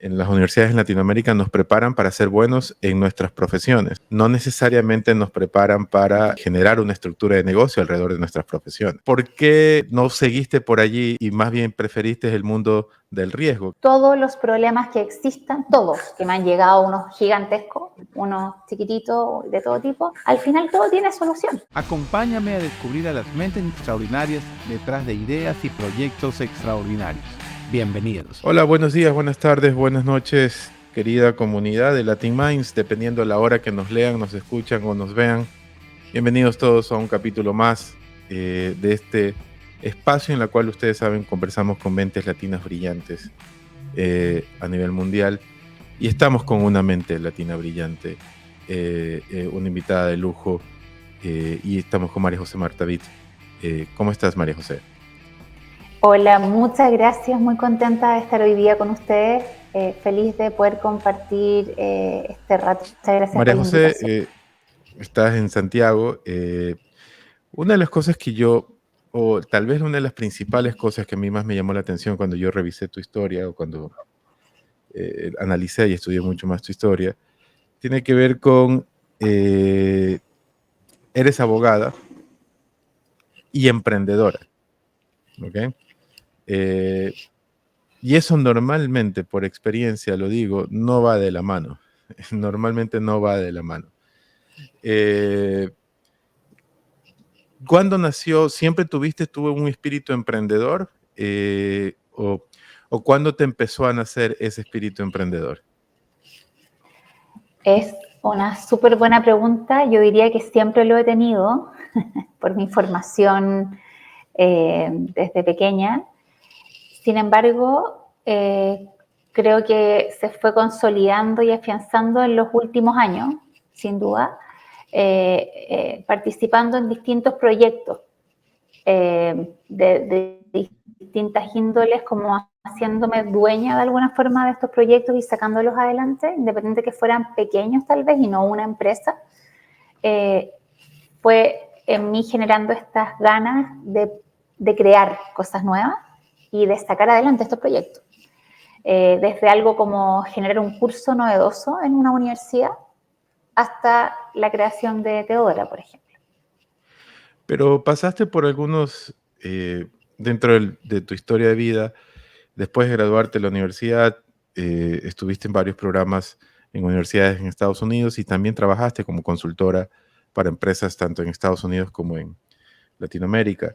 en las universidades en Latinoamérica nos preparan para ser buenos en nuestras profesiones. No necesariamente nos preparan para generar una estructura de negocio alrededor de nuestras profesiones. ¿Por qué no seguiste por allí y más bien preferiste el mundo del riesgo? Todos los problemas que existan, todos, que me han llegado, unos gigantescos, unos chiquititos, de todo tipo, al final todo tiene solución. Acompáñame a descubrir a las mentes extraordinarias detrás de ideas y proyectos extraordinarios. Bienvenidos. Hola, buenos días, buenas tardes, buenas noches, querida comunidad de Latin Minds, dependiendo de la hora que nos lean, nos escuchan o nos vean. Bienvenidos todos a un capítulo más de este espacio en el cual ustedes saben conversamos con mentes latinas brillantes a nivel mundial, y estamos con una mente latina brillante, una invitada de lujo, y estamos con María José Marta Witt. ¿Cómo estás, María José? Hola, muchas gracias, muy contenta de estar hoy día con ustedes, feliz de poder compartir este rato. Muchas gracias. María José, estás en Santiago. Una de las cosas que o tal vez una de las principales cosas que a mí más me llamó la atención cuando yo revisé tu historia o cuando analicé y estudié mucho más tu historia, tiene que ver con, eres abogada y emprendedora, ¿ok? Y eso normalmente, por experiencia lo digo, no va de la mano. Normalmente no va de la mano. ¿Cuándo nació? ¿Siempre tuve un espíritu emprendedor? ¿O cuándo te empezó a nacer ese espíritu emprendedor? Es una súper buena pregunta. Yo diría que siempre lo he tenido por mi formación desde pequeña. Sin embargo, creo que se fue consolidando y afianzando en los últimos años, sin duda, participando en distintos proyectos de distintas índoles, como haciéndome dueña de alguna forma de estos proyectos y sacándolos adelante, independiente que fueran pequeños tal vez y no una empresa. Fue en mí generando estas ganas de crear cosas nuevas y de sacar adelante estos proyectos. Desde algo como generar un curso novedoso en una universidad hasta la creación de Teodora, por ejemplo. Pero pasaste por algunos, dentro de tu historia de vida, después de graduarte de la universidad, estuviste en varios programas en universidades en Estados Unidos y también trabajaste como consultora para empresas tanto en Estados Unidos como en Latinoamérica.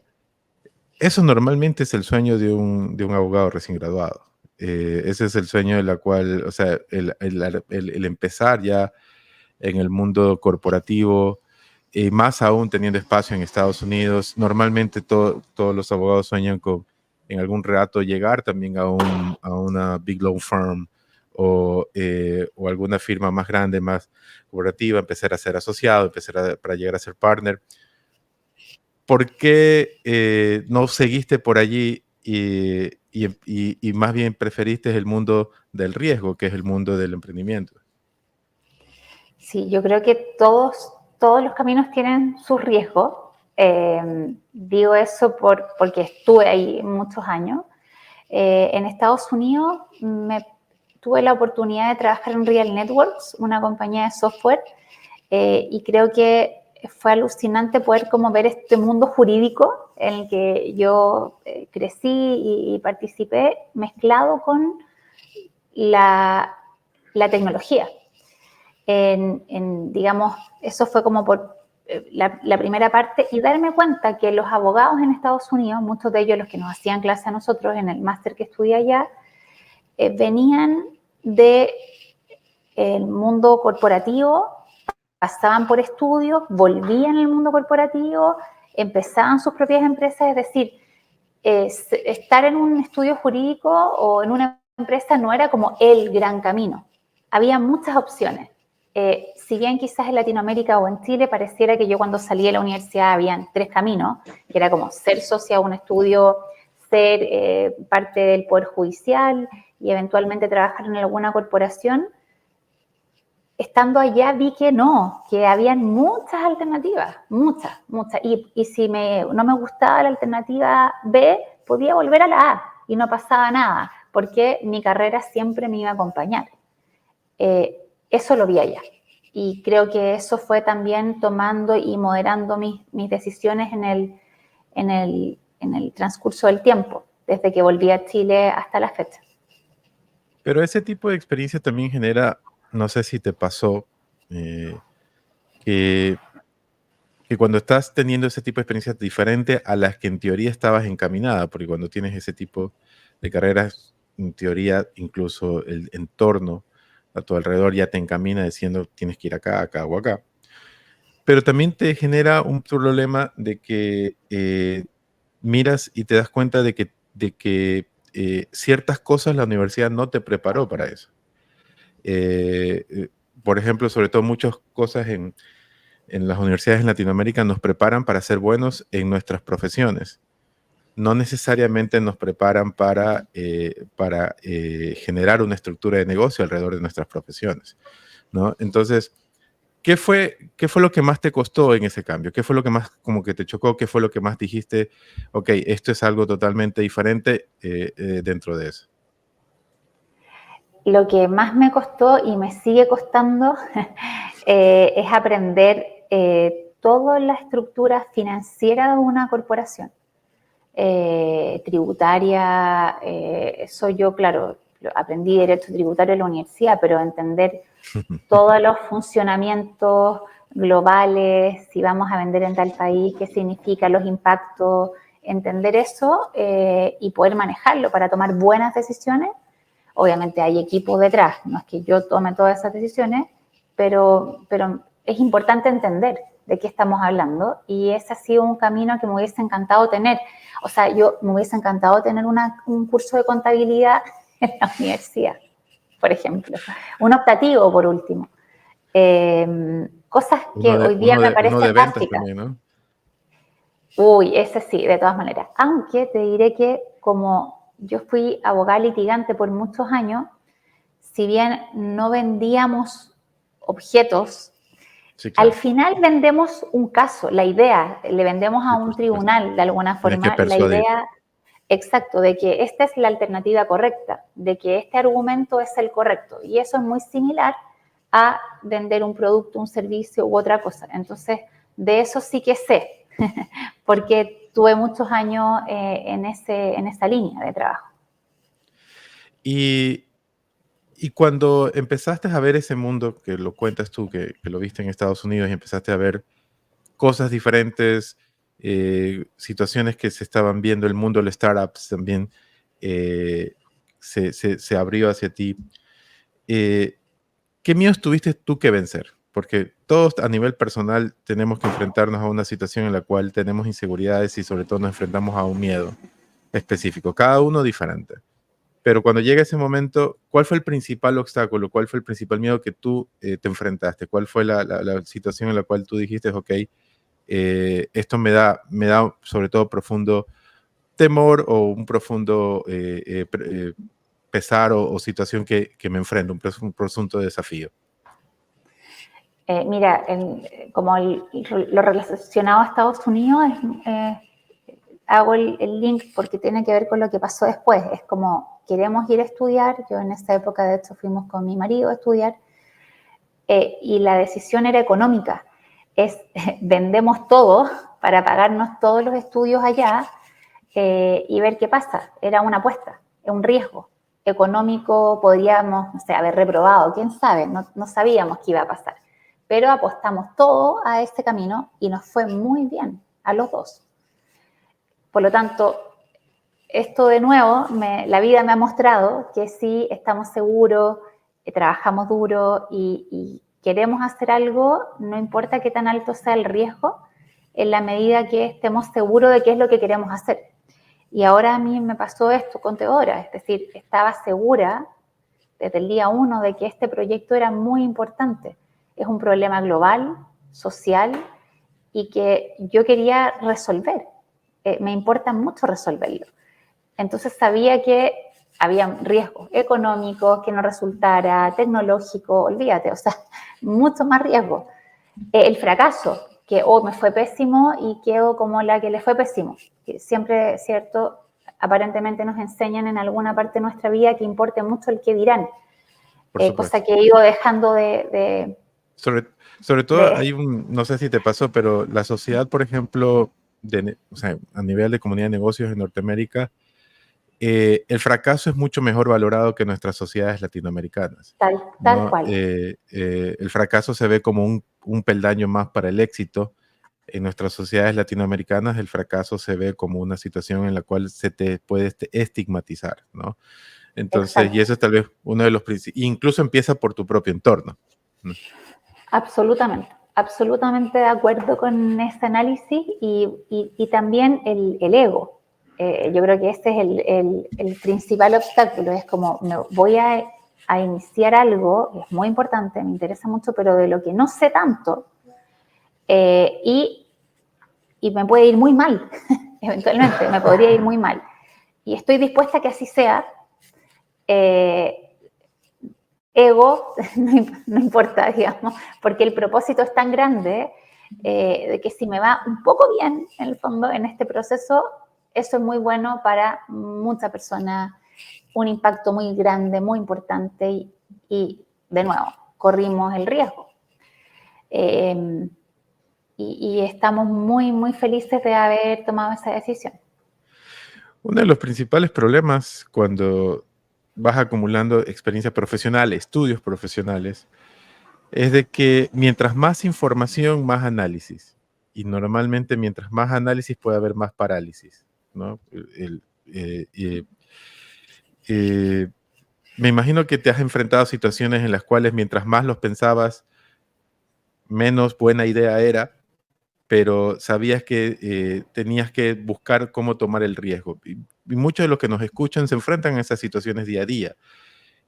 Eso normalmente es el sueño de un abogado recién graduado. Ese es el sueño de la cual, o sea, el empezar ya en el mundo corporativo, y más aún teniendo espacio en Estados Unidos. Normalmente todos los abogados sueñan con en algún rato llegar también a una big law firm o alguna firma más grande, más corporativa, empezar a ser asociado, para llegar a ser partner. ¿Por qué no seguiste por allí y más bien preferiste el mundo del riesgo, que es el mundo del emprendimiento? Sí, yo creo que todos los caminos tienen sus riesgos. Digo eso porque estuve ahí muchos años. En Estados Unidos tuve la oportunidad de trabajar en Real Networks, una compañía de software, y creo que fue alucinante poder como ver este mundo jurídico en el que yo crecí y participé, mezclado con la tecnología. Digamos, eso fue como por la primera parte, y darme cuenta que los abogados en Estados Unidos, muchos de ellos los que nos hacían clase a nosotros en el máster que estudié allá, venían del mundo corporativo, pasaban por estudios, volvían al mundo corporativo, empezaban sus propias empresas. Es decir, estar en un estudio jurídico o en una empresa no era como el gran camino. Había muchas opciones. Si bien quizás en Latinoamérica o en Chile pareciera que yo cuando salí de la universidad habían 3 caminos, que era como ser socia a un estudio, ser parte del Poder Judicial y eventualmente trabajar en alguna corporación. Estando allá vi que no, que habían muchas alternativas, muchas. Y si no me gustaba la alternativa B, podía volver a la A y no pasaba nada, porque mi carrera siempre me iba a acompañar. Eso lo vi allá. Y creo que eso fue también tomando y moderando mis decisiones en el transcurso del tiempo, desde que volví a Chile hasta la fecha. Pero ese tipo de experiencia también genera, no sé si te pasó, que cuando estás teniendo ese tipo de experiencias diferentes a las que en teoría estabas encaminada, porque cuando tienes ese tipo de carreras, en teoría incluso el entorno a tu alrededor ya te encamina diciendo tienes que ir acá, acá o acá. Pero también te genera un problema de que miras y te das cuenta de que ciertas cosas la universidad no te preparó para eso. Por ejemplo, sobre todo muchas cosas en las universidades en Latinoamérica nos preparan para ser buenos en nuestras profesiones. No necesariamente nos preparan para generar una estructura de negocio alrededor de nuestras profesiones, ¿no? Entonces, ¿qué fue lo que más te costó en ese cambio? ¿Qué fue lo que más como que te chocó? ¿Qué fue lo que más dijiste? Ok, esto es algo totalmente diferente dentro de eso. Lo que más me costó y me sigue costando es aprender toda la estructura financiera de una corporación. Tributaria, eso yo, claro, aprendí derecho tributario en la universidad, pero entender todos los funcionamientos globales, si vamos a vender en tal país, qué significa los impactos, entender eso y poder manejarlo para tomar buenas decisiones. Obviamente hay equipos detrás, no es que yo tome todas esas decisiones, pero es importante entender de qué estamos hablando y ese ha sido un camino que me hubiese encantado tener. O sea, me hubiese encantado tener un curso de contabilidad en la universidad, por ejemplo. Un optativo, por último. Cosas que hoy día me parecen uno de ventas básicas. también, ¿no? Uy, ese sí, de todas maneras. Aunque te diré que como yo fui abogada litigante por muchos años, si bien no vendíamos objetos, Sí, claro. al final vendemos un caso, la idea, le vendemos a Sí, un por supuesto. tribunal de alguna Tienes que forma la persuadir. idea, exacto, de que esta es la alternativa correcta, de que este argumento es el correcto. Y eso es muy similar a vender un producto, un servicio u otra cosa. Entonces, de eso sí que sé, porque tuve muchos años en esa línea de trabajo. Y cuando empezaste a ver ese mundo, que lo cuentas tú, que lo viste en Estados Unidos y empezaste a ver cosas diferentes, situaciones que se estaban viendo, el mundo de los startups también se abrió hacia ti. ¿Qué miedos tuviste tú que vencer? Porque todos a nivel personal tenemos que enfrentarnos a una situación en la cual tenemos inseguridades y sobre todo nos enfrentamos a un miedo específico, cada uno diferente. Pero cuando llega ese momento, ¿cuál fue el principal obstáculo? ¿Cuál fue el principal miedo que tú te enfrentaste? ¿Cuál fue la situación en la cual tú dijiste, ok, esto me da sobre todo profundo temor o un profundo pesar o situación que me enfrento, un presunto desafío? Mira, como lo relacionado a Estados Unidos, hago el link porque tiene que ver con lo que pasó después. Es como, queremos ir a estudiar, yo en esa época de hecho fuimos con mi marido a estudiar, y la decisión era económica. Vendemos todo para pagarnos todos los estudios allá y ver qué pasa. Era una apuesta, un riesgo económico, podríamos, no sé, haber reprobado, quién sabe, no sabíamos qué iba a pasar. Pero apostamos todo a este camino y nos fue muy bien a los dos. Por lo tanto, esto de nuevo, la vida me ha mostrado que sí estamos seguros, trabajamos duro y queremos hacer algo, no importa qué tan alto sea el riesgo, en la medida que estemos seguros de qué es lo que queremos hacer. Y ahora a mí me pasó esto con Teodora, es decir, estaba segura desde el día 1 de que este proyecto era muy importante. Es un problema global, social, y que yo quería resolver. Me importa mucho resolverlo. Entonces sabía que había riesgos económicos, que no resultara, tecnológico, olvídate, o sea, mucho más riesgo. El fracaso, que me fue pésimo y quedo como la que le fue pésimo. Que siempre, cierto, aparentemente nos enseñan en alguna parte de nuestra vida que importe mucho el qué dirán, cosa que he ido dejando sobre todo hay no sé si te pasó, pero la sociedad, por ejemplo, o sea, a nivel de comunidad de negocios en Norteamérica, el fracaso es mucho mejor valorado que nuestras sociedades latinoamericanas. Tal cual. El fracaso se ve como un peldaño más para el éxito. En nuestras sociedades latinoamericanas el fracaso se ve como una situación en la cual se te puede estigmatizar, ¿no? Entonces, exacto. Y eso es tal vez uno de los principios, incluso empieza por tu propio entorno, ¿no? Absolutamente de acuerdo con ese análisis y también el ego. Yo creo que este es el principal obstáculo, es como me voy a iniciar algo, es muy importante, me interesa mucho, pero de lo que no sé tanto, y me puede ir muy mal, eventualmente me podría ir muy mal. Y estoy dispuesta a que así sea. Ego, no importa, digamos, porque el propósito es tan grande de que si me va un poco bien, en el fondo, en este proceso, eso es muy bueno para muchas personas, un impacto muy grande, muy importante y de nuevo, corrimos el riesgo. Y estamos muy, muy felices de haber tomado esa decisión. Uno de los principales problemas cuando vas acumulando experiencia profesional, estudios profesionales, es de que mientras más información, más análisis. Y normalmente mientras más análisis puede haber más parálisis, ¿no? Me imagino que te has enfrentado a situaciones en las cuales mientras más los pensabas, menos buena idea era, pero sabías que tenías que buscar cómo tomar el riesgo. Y muchos de los que nos escuchan se enfrentan a esas situaciones día a día.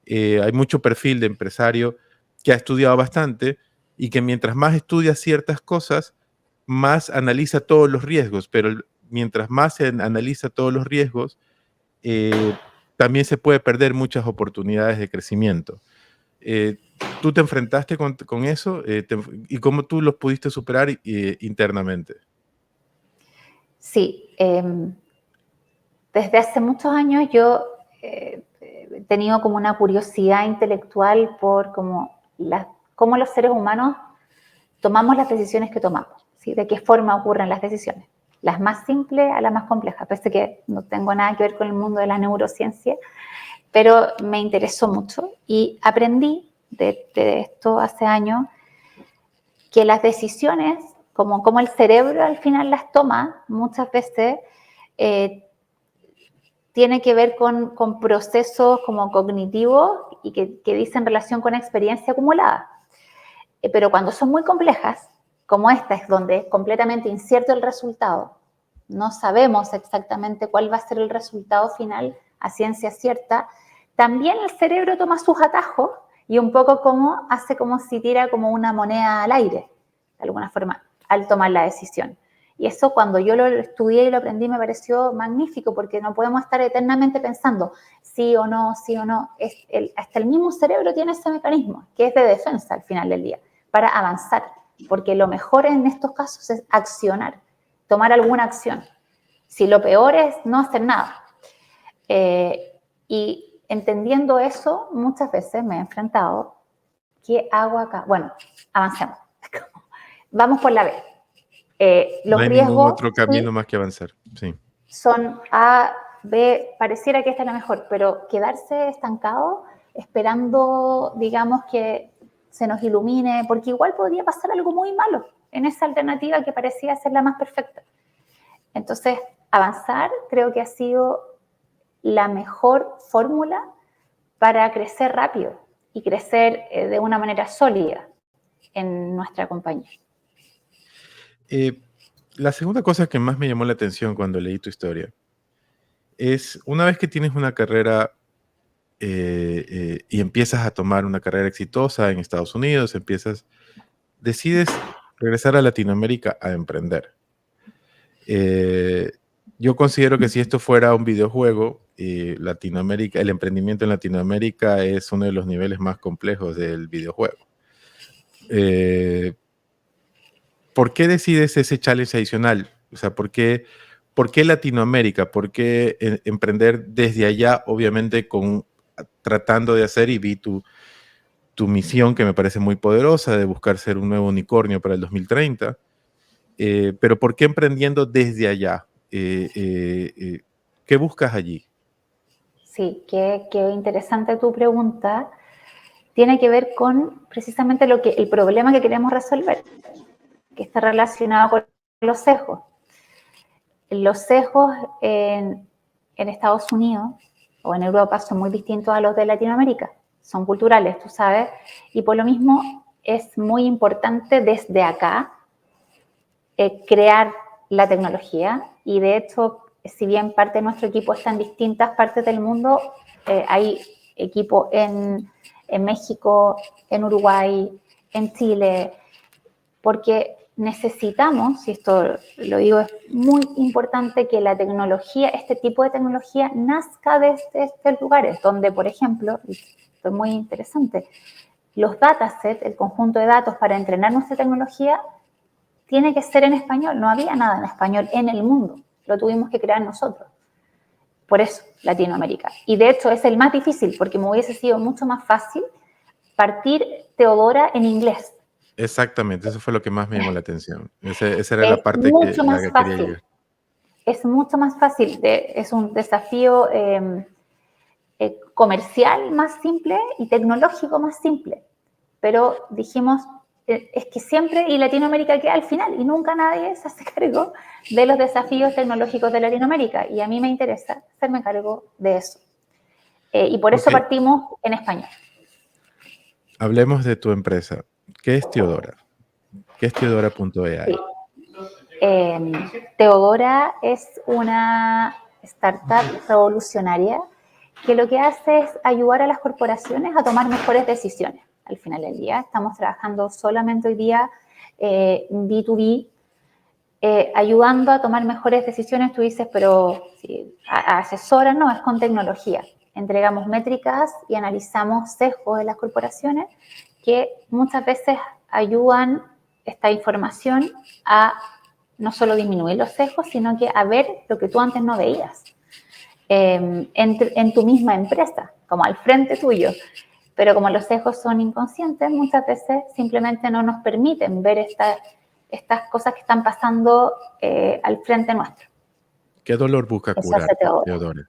Hay mucho perfil de empresario que ha estudiado bastante y que mientras más estudia ciertas cosas, más analiza todos los riesgos, pero mientras más se analiza todos los riesgos, también se puede perder muchas oportunidades de crecimiento. ¿Tú te enfrentaste con eso? ¿Y cómo tú los pudiste superar internamente? Sí, desde hace muchos años yo he tenido como una curiosidad intelectual por cómo los seres humanos tomamos las decisiones que tomamos, ¿sí? De qué forma ocurren las decisiones, las más simples a las más complejas, pese que no tengo nada que ver con el mundo de la neurociencia, pero me interesó mucho y aprendí de esto hace años que las decisiones, como el cerebro al final las toma, muchas veces tiene que ver con procesos como cognitivos y que dicen relación con experiencia acumulada. Pero cuando son muy complejas, como esta es donde es completamente incierto el resultado, no sabemos exactamente cuál va a ser el resultado final a ciencia cierta, también el cerebro toma sus atajos y un poco hace como si tira como una moneda al aire, de alguna forma, al tomar la decisión. Y eso cuando yo lo estudié y lo aprendí me pareció magnífico porque no podemos estar eternamente pensando sí o no, sí o no. Hasta el mismo cerebro tiene ese mecanismo que es de defensa al final del día, para avanzar, porque lo mejor en estos casos es accionar, tomar alguna acción. Si lo peor es no hacer nada. Y entendiendo eso, muchas veces me he enfrentado, ¿qué hago acá? Bueno, avancemos. Vamos por la B. Los no hay riesgos, ningún otro camino más que avanzar. Sí. Son A, B, pareciera que esta es la mejor, pero quedarse estancado esperando, digamos, que se nos ilumine, porque igual podría pasar algo muy malo en esa alternativa que parecía ser la más perfecta. Entonces, avanzar creo que ha sido la mejor fórmula para crecer rápido y crecer de una manera sólida en nuestra compañía. La segunda cosa que más me llamó la atención cuando leí tu historia es una vez que tienes una carrera y empiezas a tomar una carrera exitosa en Estados Unidos, decides regresar a Latinoamérica a emprender. Yo considero que si esto fuera un videojuego, Latinoamérica, el emprendimiento en Latinoamérica es uno de los niveles más complejos del videojuego. ¿Por qué decides ese challenge adicional? O sea, ¿por qué ¿por qué Latinoamérica? ¿Por qué emprender desde allá? Obviamente tratando de hacer, y vi tu misión, que me parece muy poderosa, de buscar ser un nuevo unicornio para el 2030. Pero ¿por qué emprendiendo desde allá? ¿Qué buscas allí? Sí, qué interesante tu pregunta. Tiene que ver con precisamente el problema que queremos resolver, que está relacionado con los sesgos. Los sesgos en Estados Unidos o en Europa son muy distintos a los de Latinoamérica. Son culturales, tú sabes, y por lo mismo es muy importante desde acá crear la tecnología. Y de hecho, si bien parte de nuestro equipo está en distintas partes del mundo, hay equipo en México, en Uruguay, en Chile, porque necesitamos, y esto lo digo, es muy importante que la tecnología, este tipo de tecnología, nazca desde estos lugares, donde, por ejemplo, esto es muy interesante, los datasets, el conjunto de datos para entrenar nuestra tecnología, tiene que ser en español. No había nada en español en el mundo, lo tuvimos que crear nosotros. Por eso, Latinoamérica. Y de hecho es el más difícil, porque me hubiese sido mucho más fácil partir Teodora en inglés. Exactamente, eso fue lo que más me llamó la atención. Esa era Es la parte mucho la más que quería fácil. llegar. Es mucho más fácil. Es un desafío comercial más simple y tecnológico más simple. Pero dijimos, es que siempre, y Latinoamérica queda al final, y nunca nadie se hace cargo de los desafíos tecnológicos de Latinoamérica. Y a mí me interesa hacerme cargo de eso. Y por eso Ok, partimos en español. hablemos de tu empresa. ¿Qué es Teodora? ¿Qué es Teodora.ai? Sí. Teodora es una startup revolucionaria que lo que hace es ayudar a las corporaciones a tomar mejores decisiones. Al final del día, estamos trabajando solamente hoy día B2B, ayudando a tomar mejores decisiones. Tú dices, pero si asesora, no, es con tecnología. Entregamos métricas y analizamos sesgos de las corporaciones que muchas veces ayudan esta información a no solo disminuir los sesgos, sino que a ver lo que tú antes no veías en tu misma empresa, como al frente tuyo. Pero como los sesgos son inconscientes, muchas veces simplemente no nos permiten ver estas cosas que están pasando al frente nuestro. ¿Qué dolor busca Eso curar, hace Teodora. Teodora?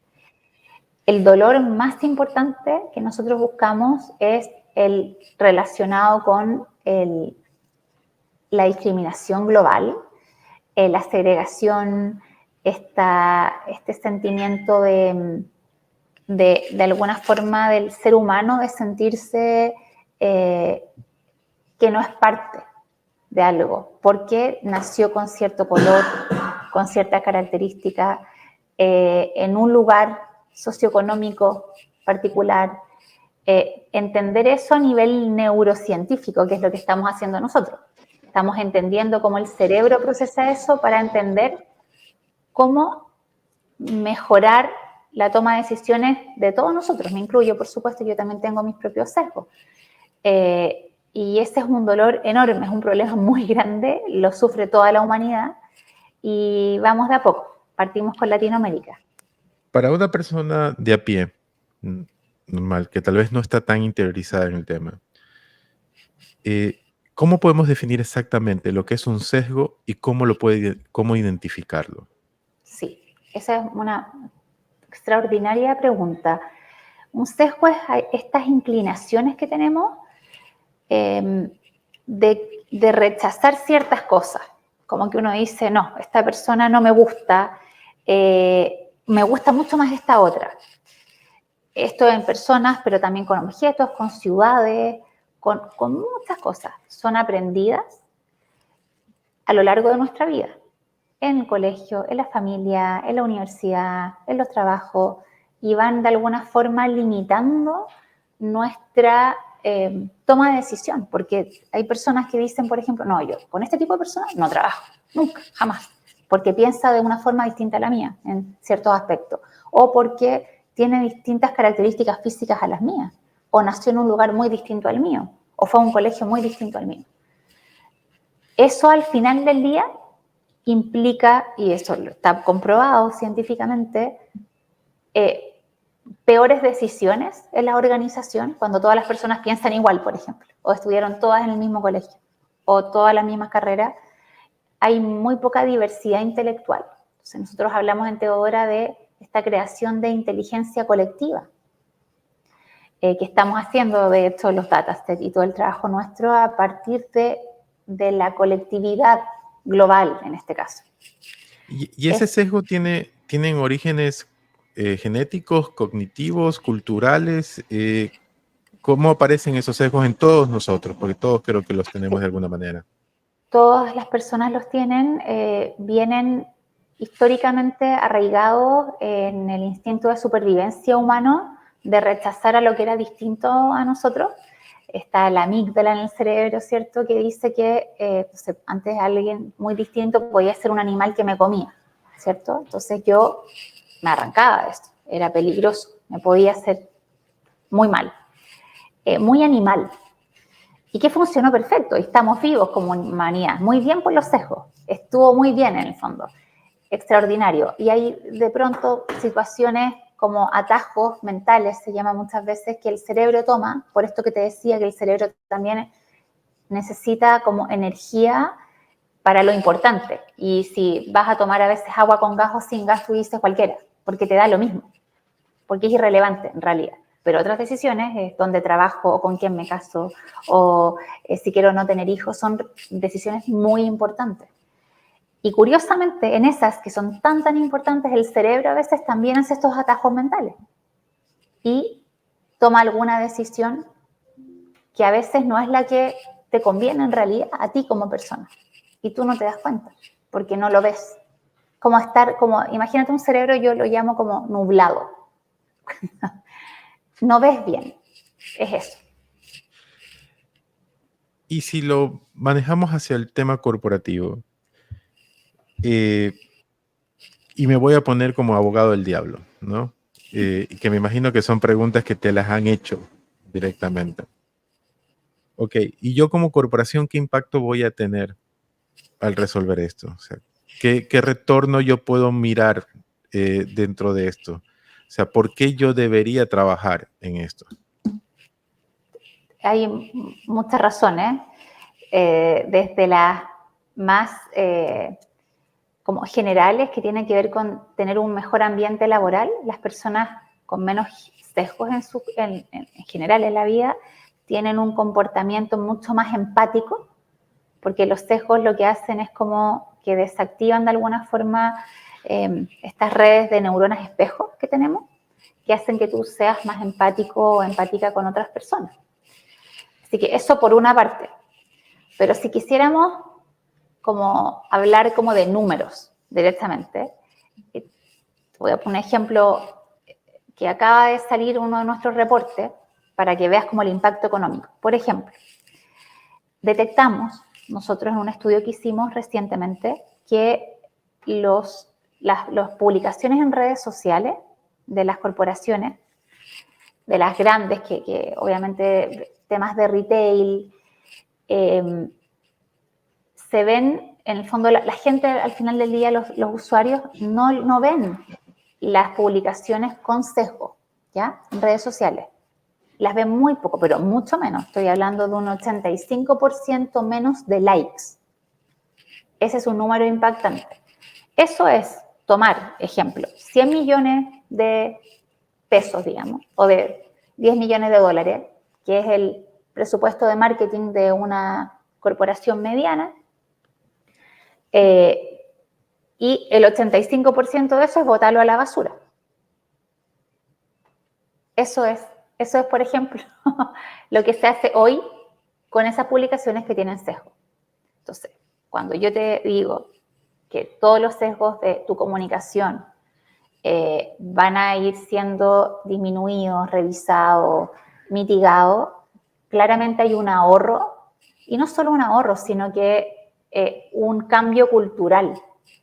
El dolor más importante que nosotros buscamos es el relacionado con la discriminación global, la segregación, este sentimiento de alguna forma del ser humano de sentirse que no es parte de algo, porque nació con cierto color, con cierta característica, en un lugar socioeconómico particular. Entender eso a nivel neurocientífico, que es lo que estamos haciendo nosotros. Estamos entendiendo cómo el cerebro procesa eso para entender cómo mejorar la toma de decisiones de todos nosotros. Me incluyo, por supuesto, yo también tengo mis propios sesgos. Y ese es un dolor enorme, es un problema muy grande, lo sufre toda la humanidad y vamos de a poco. Partimos con Latinoamérica. Para una persona de a pie, normal, que tal vez no está tan interiorizada en el tema, ¿cómo podemos definir exactamente lo que es un sesgo y cómo identificarlo? Sí, esa es una extraordinaria pregunta. Un sesgo es estas inclinaciones que tenemos de rechazar ciertas cosas. Como que uno dice, no, esta persona no me gusta mucho más esta otra. Esto en personas, pero también con objetos, con ciudades, con muchas cosas. Son aprendidas a lo largo de nuestra vida. En el colegio, en la familia, en la universidad, en los trabajos, y van de alguna forma limitando nuestra toma de decisión, porque hay personas que dicen, por ejemplo, no, yo con este tipo de personas no trabajo, nunca, jamás, porque piensa de una forma distinta a la mía en ciertos aspectos, o porque tiene distintas características físicas a las mías, o nació en un lugar muy distinto al mío, o fue a un colegio muy distinto al mío. Eso al final del día implica, y eso está comprobado científicamente, peores decisiones en la organización cuando todas las personas piensan igual, por ejemplo, o estudiaron todas en el mismo colegio, o todas las mismas carreras. Hay muy poca diversidad intelectual. Entonces, nosotros hablamos en Teodora de esta creación de inteligencia colectiva, que estamos haciendo, de hecho, los datasets y todo el trabajo nuestro a partir de la colectividad global, en este caso. ¿Y ese sesgo tienen orígenes genéticos, cognitivos, culturales? ¿Cómo aparecen esos sesgos en todos nosotros? Porque todos creo que los tenemos de alguna manera. Todas las personas los tienen, vienen históricamente arraigados en el instinto de supervivencia humano, de rechazar a lo que era distinto a nosotros. Está la amígdala en el cerebro, ¿cierto?, que dice que antes alguien muy distinto podía ser un animal que me comía, ¿cierto? Entonces yo me arrancaba de esto, era peligroso, me podía hacer muy mal, muy animal. Y que funcionó perfecto, y estamos vivos como humanidad, muy bien por los sesgos, estuvo muy bien en el fondo, extraordinario. Y hay de pronto situaciones como atajos mentales, se llama muchas veces, que el cerebro toma, por esto que te decía que el cerebro también necesita como energía para lo importante. Y si vas a tomar a veces agua con gas o sin gas, tú dices cualquiera, porque te da lo mismo, porque es irrelevante en realidad. Pero otras decisiones, dónde trabajo o con quién me caso, o si quiero no tener hijos, son decisiones muy importantes. Y curiosamente, en esas que son tan importantes, el cerebro a veces también hace estos atajos mentales y toma alguna decisión que a veces no es la que te conviene en realidad a ti como persona. Y tú no te das cuenta, porque no lo ves. Imagínate un cerebro, yo lo llamo como nublado. No ves bien, es eso. Y si lo manejamos hacia el tema corporativo, y me voy a poner como abogado del diablo, ¿no? Que me imagino que son preguntas que te las han hecho directamente. Ok, y yo como corporación, ¿qué impacto voy a tener al resolver esto? O sea, ¿qué retorno yo puedo mirar dentro de esto? O sea, ¿por qué yo debería trabajar en esto? Hay muchas razones, desde las más como generales, que tienen que ver con tener un mejor ambiente laboral. Las personas con menos sesgos en general en la vida tienen un comportamiento mucho más empático, porque los sesgos lo que hacen es como que desactivan de alguna forma estas redes de neuronas espejo que tenemos, que hacen que tú seas más empático o empática con otras personas. Así que eso por una parte. Pero si quisiéramos como hablar como de números directamente, voy a poner un ejemplo que acaba de salir uno de nuestros reportes para que veas como el impacto económico. Por ejemplo, detectamos nosotros en un estudio que hicimos recientemente que las publicaciones en redes sociales de las corporaciones, de las grandes, que obviamente temas de retail, se ven, en el fondo, la gente al final del día, los usuarios no ven las publicaciones con sesgo, ¿ya? En redes sociales. Las ven muy poco, pero mucho menos. Estoy hablando de un 85% menos de likes. Ese es un número impactante. Eso es tomar, ejemplo, 100 millones de pesos, digamos, o de 10 millones de dólares, que es el presupuesto de marketing de una corporación mediana, y el 85% de eso es botarlo a la basura. Eso es, por ejemplo, lo que se hace hoy con esas publicaciones que tienen sesgo. Entonces, cuando yo te digo que todos los sesgos de tu comunicación van a ir siendo disminuidos, revisados, mitigados, claramente hay un ahorro, y no solo un ahorro, sino que un cambio cultural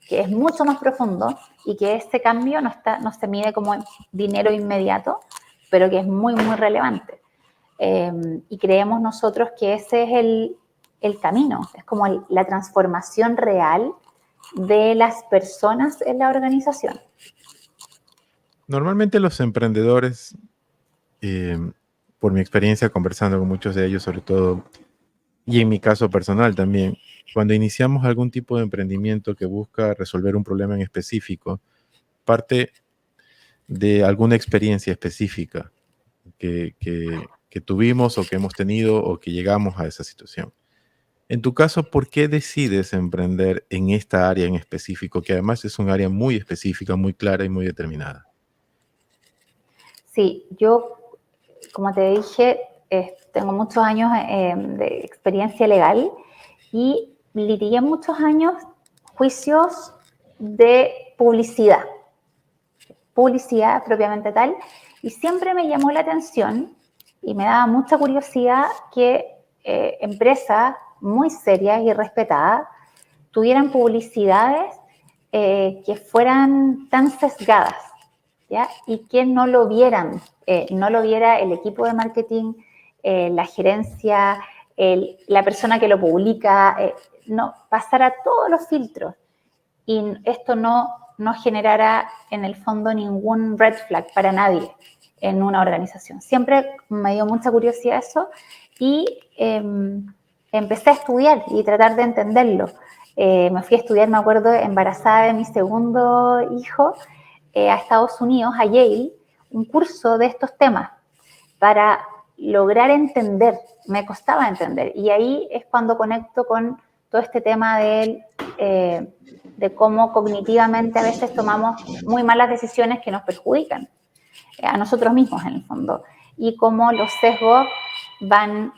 que es mucho más profundo, y que este cambio no se mide como dinero inmediato, pero que es muy relevante. Y creemos nosotros que ese es el camino, es como la transformación real de las personas en la organización. Normalmente los emprendedores, por mi experiencia conversando con muchos de ellos, sobre todo, y en mi caso personal también, cuando iniciamos algún tipo de emprendimiento que busca resolver un problema en específico, parte de alguna experiencia específica que tuvimos o que hemos tenido o que llegamos a esa situación. En tu caso, ¿por qué decides emprender en esta área en específico, que además es un área muy específica, muy clara y muy determinada? Sí, yo, como te dije, tengo muchos años de experiencia legal y litigué muchos años juicios de publicidad propiamente tal, y siempre me llamó la atención y me daba mucha curiosidad que empresas muy serias y respetadas tuvieran publicidades que fueran tan sesgadas, ¿ya? Y que no lo vieran, no lo viera el equipo de marketing, la gerencia, la persona que lo publica, no, pasara todos los filtros y esto no generara en el fondo ningún red flag para nadie en una organización. Siempre me dio mucha curiosidad eso y empecé a estudiar y tratar de entenderlo. Me fui a estudiar, me acuerdo, embarazada de mi segundo hijo, a Estados Unidos, a Yale, un curso de estos temas para lograr entender. Me costaba entender y ahí es cuando conecto con todo este tema de cómo cognitivamente a veces tomamos muy malas decisiones que nos perjudican a nosotros mismos en el fondo, y cómo los sesgos van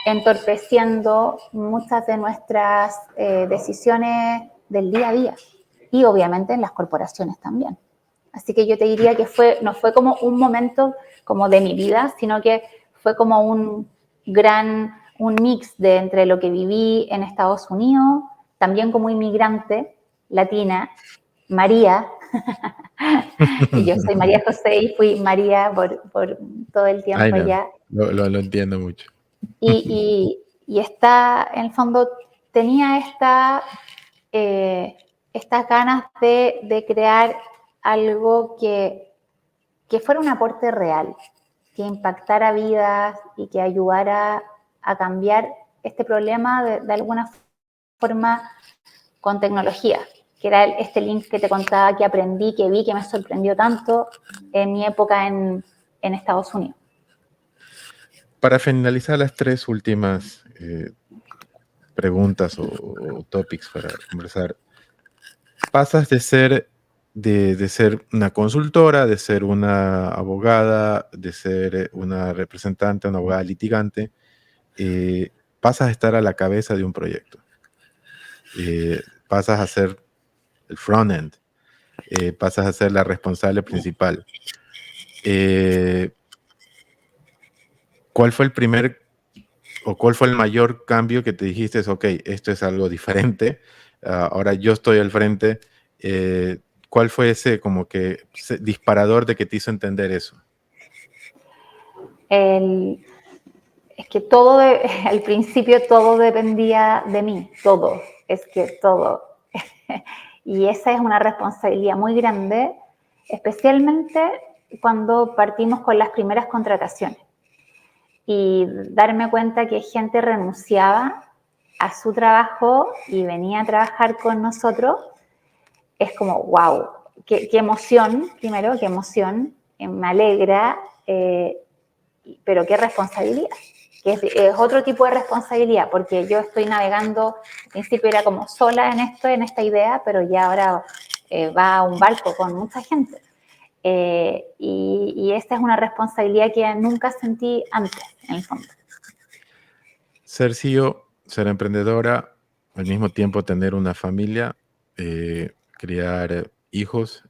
entorpeciendo muchas de nuestras decisiones del día a día y obviamente en las corporaciones también. Así que yo te diría que no fue como un momento como de mi vida, sino que fue como un mix de entre lo que viví en Estados Unidos, también como inmigrante latina, María, y yo soy María José y fui María por todo el tiempo allá. Lo entiendo mucho. Y está, en el fondo, tenía estas ganas de crear algo que fuera un aporte real, que impactara vidas y que ayudara a cambiar este problema de alguna forma con tecnología, que era este link que te contaba que aprendí, que vi, que me sorprendió tanto en mi época en Estados Unidos. Para finalizar las tres últimas preguntas o topics para conversar, pasas de ser una consultora, de ser una abogada, de ser una representante, una abogada litigante, pasas a estar a la cabeza de un proyecto. Pasas a ser el front-end, pasas a ser la responsable principal. ¿Cuál fue el primer o cuál fue el mayor cambio que te dijiste, ok, esto es algo diferente, ahora yo estoy al frente? ¿Cuál fue ese como que disparador de que te hizo entender eso? Es que al principio todo dependía de mí, todo. Y esa es una responsabilidad muy grande, especialmente cuando partimos con las primeras contrataciones. Y darme cuenta que gente renunciaba a su trabajo y venía a trabajar con nosotros, es como, wow, qué emoción, primero, qué emoción, me alegra, pero qué responsabilidad, que es otro tipo de responsabilidad, porque yo estoy navegando, al principio era como sola en esta idea, pero ya ahora va a un barco con mucha gente. Y esta es una responsabilidad que nunca sentí antes, en el fondo. Ser CEO, ser emprendedora, al mismo tiempo tener una familia, criar hijos,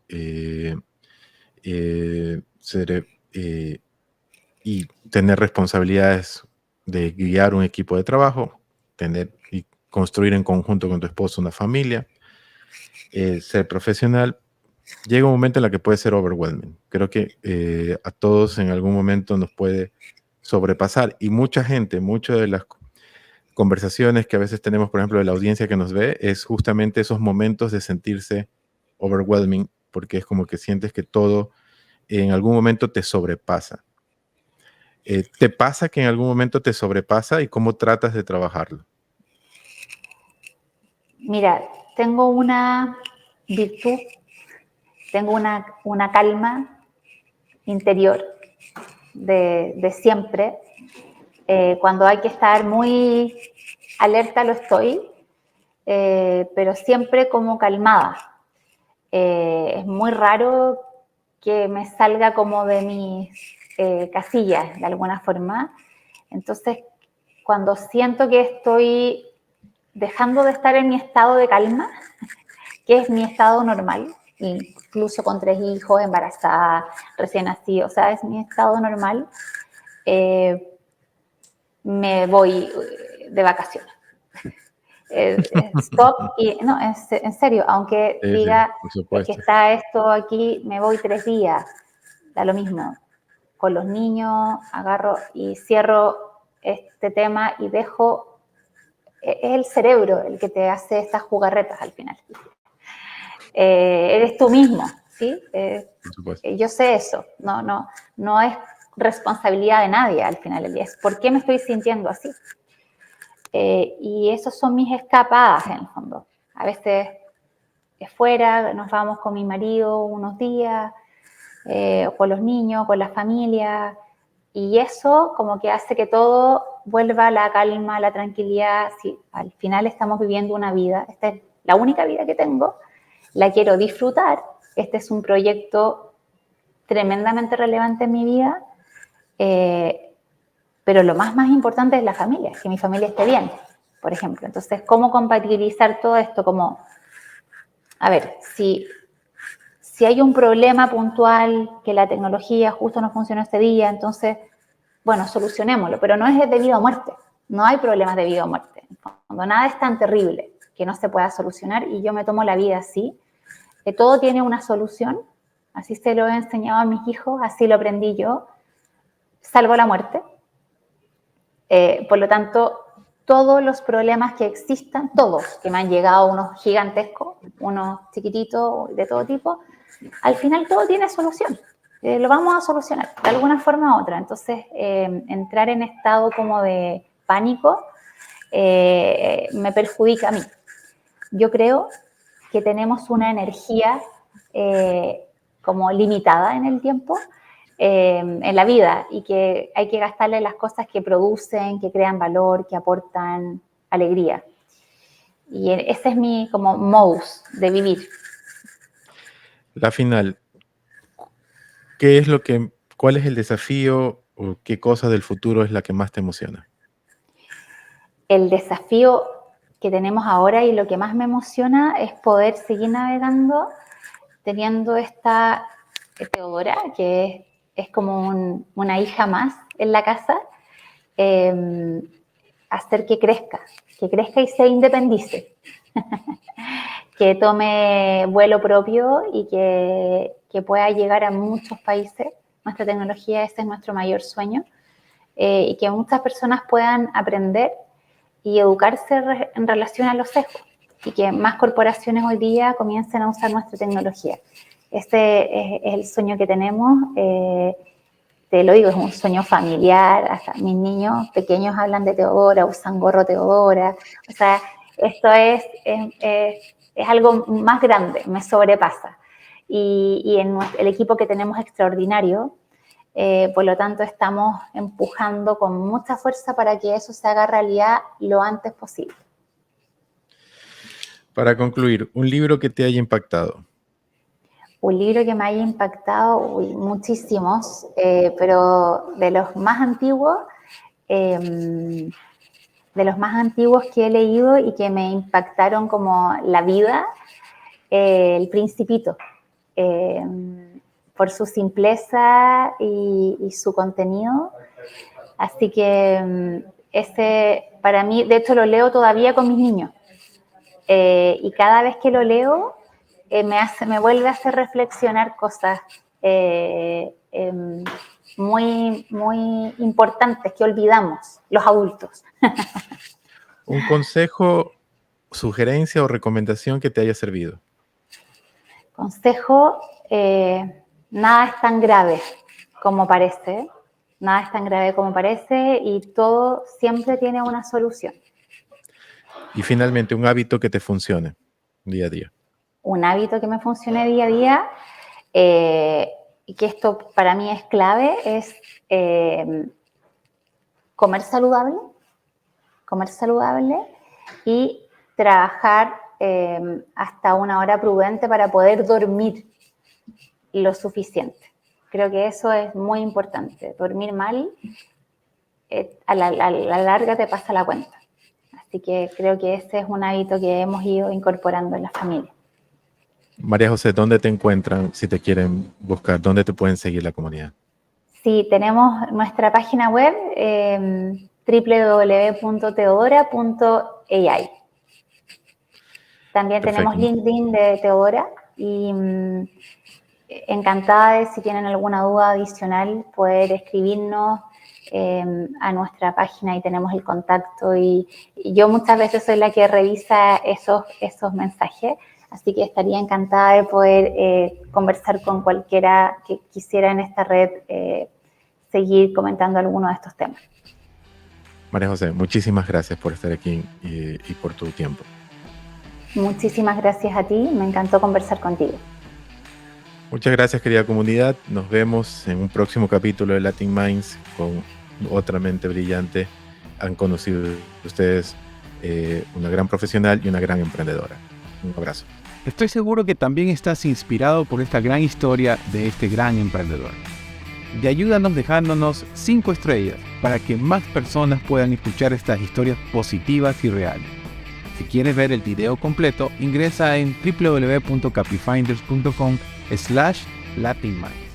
y tener responsabilidades de guiar un equipo de trabajo, tener y construir en conjunto con tu esposo una familia, ser profesional. Llega un momento en el que puede ser overwhelming. Creo que a todos en algún momento nos puede sobrepasar, y mucha gente, muchas de las conversaciones que a veces tenemos, por ejemplo, de la audiencia que nos ve, es justamente esos momentos de sentirse overwhelming, porque es como que sientes que todo en algún momento te sobrepasa. ¿Te pasa que en algún momento te sobrepasa y cómo tratas de trabajarlo? Mira, tengo una virtud, tengo una calma interior de siempre. Cuando hay que estar muy alerta lo estoy, pero siempre como calmada. Es muy raro que me salga como de mis casillas, de alguna forma. Entonces, cuando siento que estoy dejando de estar en mi estado de calma, que es mi estado normal, incluso con 3 hijos, embarazada, recién nacido, o sea, es mi estado normal, me voy de vacaciones. Stop y no, en serio, aunque Sí, diga por es que supuesto. está esto aquí, me voy 3 días, da lo mismo. Con los niños agarro y cierro este tema y dejo, es el cerebro el que te hace estas jugarretas al final. Eres tú mismo, ¿sí? Por supuesto. Yo sé eso, no es responsabilidad de nadie al final del día, es por qué me estoy sintiendo así. Y esos son mis escapadas en el fondo. A veces fuera, nos vamos con mi marido unos días, o con los niños, con la familia, y eso como que hace que todo vuelva a la calma, a la tranquilidad. Si al final estamos viviendo una vida, esta es la única vida que tengo, la quiero disfrutar, este es un proyecto tremendamente relevante en mi vida, pero lo más importante es la familia, que mi familia esté bien, por ejemplo. Entonces, ¿cómo compatibilizar todo esto? Como, a ver, si hay un problema puntual, que la tecnología justo no funciona este día, entonces, bueno, solucionémoslo, pero no es de vida o muerte, no hay problemas de vida o muerte. Cuando nada es tan terrible que no se pueda solucionar y yo me tomo la vida así, que todo tiene una solución, así se lo he enseñado a mis hijos, así lo aprendí yo, salvo la muerte. Por lo tanto, todos los problemas que existan, todos, que me han llegado, unos gigantescos, unos chiquititos, de todo tipo, al final todo tiene solución. Lo vamos a solucionar de alguna forma u otra. Entonces, entrar en estado como de pánico me perjudica a mí. Yo creo que tenemos una energía como limitada en el tiempo, en la vida, y que hay que gastarle las cosas que producen, que crean valor, que aportan alegría. Y ese es mi como modus de vivir. La final, ¿cuál es el desafío o qué cosa del futuro es la que más te emociona? El desafío que tenemos ahora y lo que más me emociona es poder seguir navegando teniendo esta Teodora, que es como una hija más en la casa, hacer que crezca y se independice, que tome vuelo propio y que pueda llegar a muchos países. Nuestra tecnología, ese es nuestro mayor sueño, y que muchas personas puedan aprender y educarse en relación a los sesgos y que más corporaciones hoy día comiencen a usar nuestra tecnología. Este es el sueño que tenemos. Te lo digo, es un sueño familiar. Hasta mis niños pequeños hablan de Teodora, usan gorro Teodora. O sea, esto es algo más grande, me sobrepasa. Y en el equipo que tenemos extraordinario, por lo tanto, estamos empujando con mucha fuerza para que eso se haga realidad lo antes posible. Para concluir, un libro que te haya impactado. Un libro que me haya impactado, muchísimos, pero de los más antiguos que he leído y que me impactaron como la vida, El Principito. Por su simpleza y su contenido. Así que ese, para mí, de hecho lo leo todavía con mis niños. Y cada vez que lo leo, me vuelve a hacer reflexionar cosas muy, muy importantes que olvidamos los adultos. Un consejo, sugerencia o recomendación que te haya servido. Consejo, nada es tan grave como parece. Nada es tan grave como parece y todo siempre tiene una solución. Y finalmente, un hábito que te funcione día a día. Un hábito que me funcione día a día, y que esto para mí es clave, es comer saludable y trabajar hasta una hora prudente para poder dormir lo suficiente. Creo que eso es muy importante. Dormir mal, a la larga te pasa la cuenta. Así que creo que ese es un hábito que hemos ido incorporando en la familia. María José, ¿dónde te encuentran si te quieren buscar? ¿Dónde te pueden seguir la comunidad? Sí, tenemos nuestra página web, www.teodora.ai. También Perfecto. tenemos LinkedIn de Teodora y encantada de, si tienen alguna duda adicional, poder escribirnos a nuestra página y tenemos el contacto. Y yo muchas veces soy la que revisa esos mensajes, así que estaría encantada de poder conversar con cualquiera que quisiera en esta red seguir comentando alguno de estos temas. María José, muchísimas gracias por estar aquí y por tu tiempo. Muchísimas gracias a ti, me encantó conversar contigo. Muchas gracias, querida comunidad. Nos vemos en un próximo capítulo de Latin Minds con otra mente brillante. Han conocido ustedes una gran profesional y una gran emprendedora. Un abrazo. Estoy seguro que también estás inspirado por esta gran historia de este gran emprendedor. Y ayúdanos dejándonos 5 estrellas para que más personas puedan escuchar estas historias positivas y reales. Si quieres ver el video completo, ingresa en www.capifinders.com/LatinMinds.